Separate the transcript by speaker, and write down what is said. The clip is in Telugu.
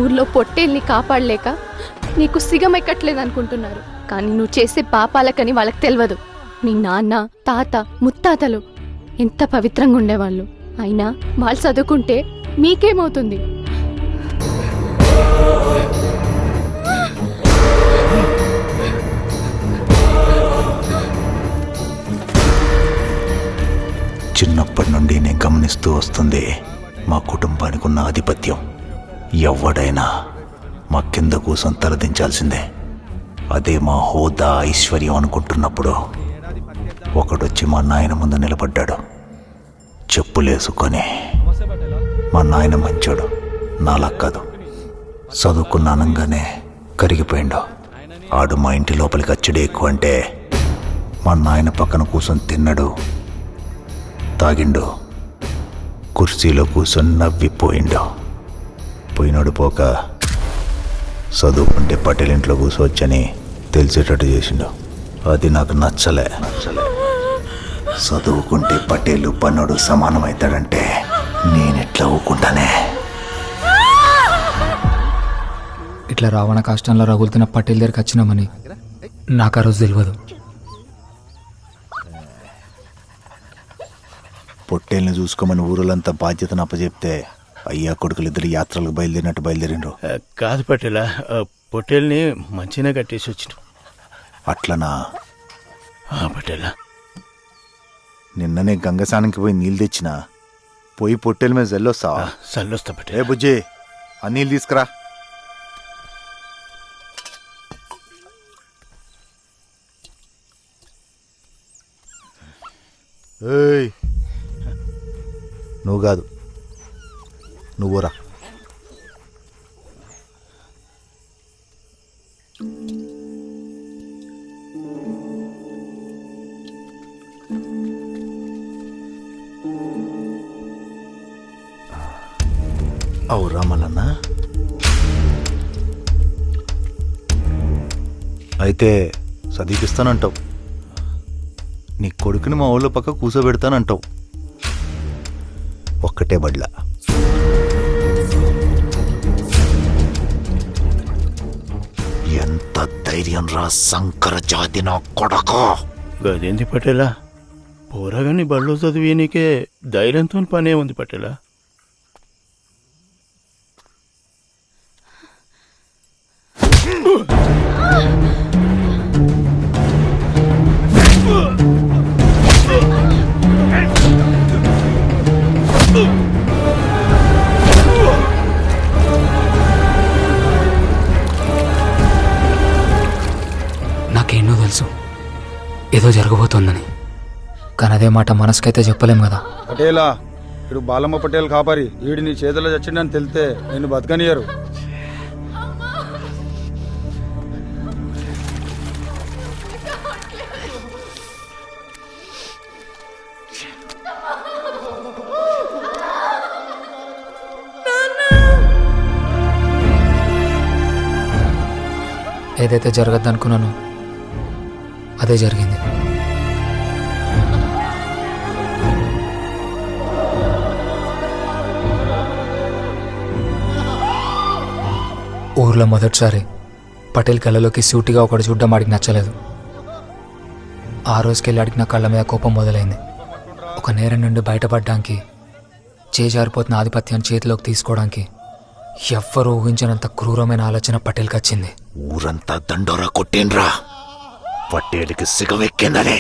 Speaker 1: ఊర్లో పొట్టేల్ని కాపాడలేక నీకు సిగమెక్కట్లేదనుకుంటున్నారు. కానీ నువ్వు చేసే పాపాలకని వాళ్ళకి తెలియదు. మీ నాన్న, తాత, ముత్తాతలు ఎంత పవిత్రంగా ఉండేవాళ్ళు. అయినా వాళ్ళు చదువుకుంటే మీకేమవుతుంది?
Speaker 2: చిన్నప్పటి నుండి నేను గమనిస్తూ వస్తుంది మా కుటుంబానికి ఉన్న ఆధిపత్యం. ఎవడైనా మా కింద కూసం తలదించాల్సిందే. అదే మా హోదా, ఐశ్వర్యం అనుకుంటున్నప్పుడు ఒకడొచ్చి మా నాయన ముందు నిలబడ్డాడు. చెప్పులేసుకొని. మా నాయన మంచోడు, నాలా కాదు. చదువుకున్న అనంగానే కరిగిపోయిండు. ఆడు మా ఇంటి లోపలికి అచ్చడే ఎక్కువ అంటే మా నాయన పక్కన కూర్చొని తిన్నాడు, తాగిండు, కుర్చీలో కూర్చొని నవ్విపోయిండు. పోయినాడు పోక చదువుకుంటే పటేల్ ఇంట్లో కూర్చోవచ్చని తెలిసేటట్టు చేసిండు. అది నాకు నచ్చలే. చదువుకుంటే పటేలు పన్నుడు సమానమవుతాడంటే నేనెట్లా ఊకుంటానే?
Speaker 3: ఇట్లా రావణ కష్టంలో రగులుతున్న పటేల్ దగ్గరికి వచ్చినామని నాకు ఆ రోజు తెలియదు.
Speaker 2: పొట్టేల్ని చూసుకోమని ఊరులంతా బాధ్యతను అప్పచెప్తే అయ్యా కొడుకులు ఇద్దరు యాత్రలకు బయలుదేరినట్టు బయలుదేరిండ్రు.
Speaker 4: కాదు పటేలా, పొట్టేల్ని మంచిగా కట్టేసి వచ్చిన.
Speaker 2: అట్లనా?
Speaker 4: పటేలా,
Speaker 2: నిన్ననే గంగసానికి పోయి నీళ్ళు తెచ్చినా. పోయి పొట్టేల మీద జల్లొస్తావా?
Speaker 4: చల్లొస్తా
Speaker 2: ఏ
Speaker 4: పటేలా.
Speaker 2: బుజ్జి, ఆ నీళ్ళు తీసుకురా. ఏయ్, నువ్వు కాదు, నువ్వురా. అవురా మల్లన్న, అయితే చదివిపిస్తానంటావు. నీ కొడుకుని మా ఊళ్ళో పక్క కూర్చోబెడతానంటావు. ఒక్కటే బడ్ల. ఎంత ధైర్యం రా శంకర జాతి నా కొడక!
Speaker 4: గదేంది పటేలా, పోరాగాని బళ్ళో చదివి నీకే ధైర్యంతో పనే ఉంది పటేలా.
Speaker 3: నాకేన్నో తెలుసు ఏదో జరగబోతోందని, కానీ అదే మాట మనసుకైతే చెప్పలేం కదా.
Speaker 5: పటేలా, ఇడు బాలమ్మ పటేల్ కాపరి. వీడి నీ చేతిలో చచ్చిండని తెలితే నిన్ను బతకనియరు.
Speaker 3: ఏదైతే జరగద్దు అనుకున్నానో అదే జరిగింది. ఊర్లో మొదటిసారి పటేల్ కళ్ళలోకి సూటిగా ఒకటి చూడడం ఆడికి నచ్చలేదు. ఆ రోజుకెళ్ళి ఆడికి నా కళ్ళ మీద కోపం మొదలైంది. ఒక నేరం నుండి బయటపడడానికి, చేజారిపోతున్న ఆధిపత్యాన్ని చేతిలోకి తీసుకోవడానికి ఎవ్వరూ ఊహించినంత క్రూరమైన ఆలోచన పటేల్కి వచ్చింది.
Speaker 2: ఊరంతా దండోరా కొట్టేన్రా, పట్టేలికి సిగమెక్కిందని.